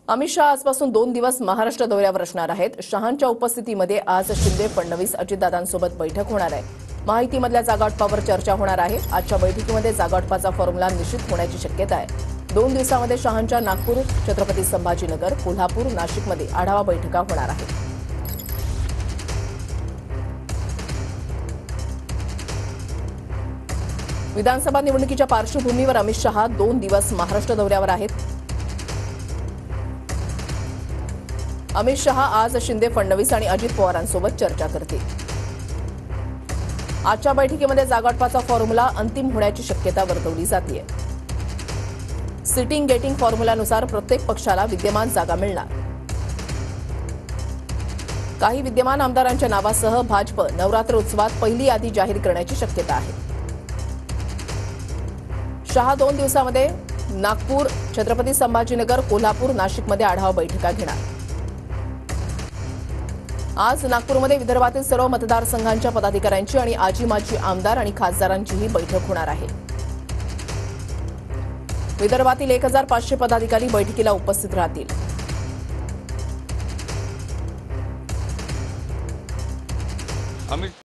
अमित शहा आजपासून 2 दिवस महाराष्ट्र दौऱ्यावर असणार आहेत। शहांच्या उपस्थितीमध्ये आज शिंदे, फडणवीस, अजितदादांसोबत बैठक होणार आहे। माहितीमधल्या जागावाटपावर चर्चा होणार आहे। आजच्या बैठकीमध्ये जागावाटपाचा फॉर्म्युला निश्चित होण्याची शक्यता आहे। 2 दिवसांमध्ये शहांच्या नागपूर, छत्रपती संभाजीनगर, कोल्हापूर, नाशिकमध्ये आढावा बैठका होणार आहेत। विधानसभा निवडणुकीच्या पार्श्वभूमीवर अमित शहा 2 दिवस महाराष्ट्र दौऱ्यावर आहेत। अमित शहा आज शिंदे, फडणवीस आणि अजित पवारांसोबत चर्चा करतील। आजच्या बैठकीमध्ये जागावाटपाचा फॉर्म्युला अंतिम होण्याची शक्यता वर्तवली जाते। सिटिंग गेटिंग फॉर्म्युल्यानुसार प्रत्येक पक्षाला विद्यमान जागा मिळणार। काही विद्यमान आमदारांच्या नावासह भाजप नवरात्र उत्सवात पहिली यादी जाहीर करण्याची शक्यता आहे। शहा 2 दिवसांमध्ये नागपूर, छत्रपती संभाजीनगर, कोल्हापूर, नाशिकमध्ये आढावा बैठका घेणार। आज नागपूरमध्ये विदर्भातील सर्व मतदारसंघांच्या पदाधिकाऱ्यांची आणि आजी माजी आमदार आणि खासदारांचीही बैठक होणार आहे। विदर्भातील 1500 पदाधिकारी बैठकीला उपस्थित राहतील। अमित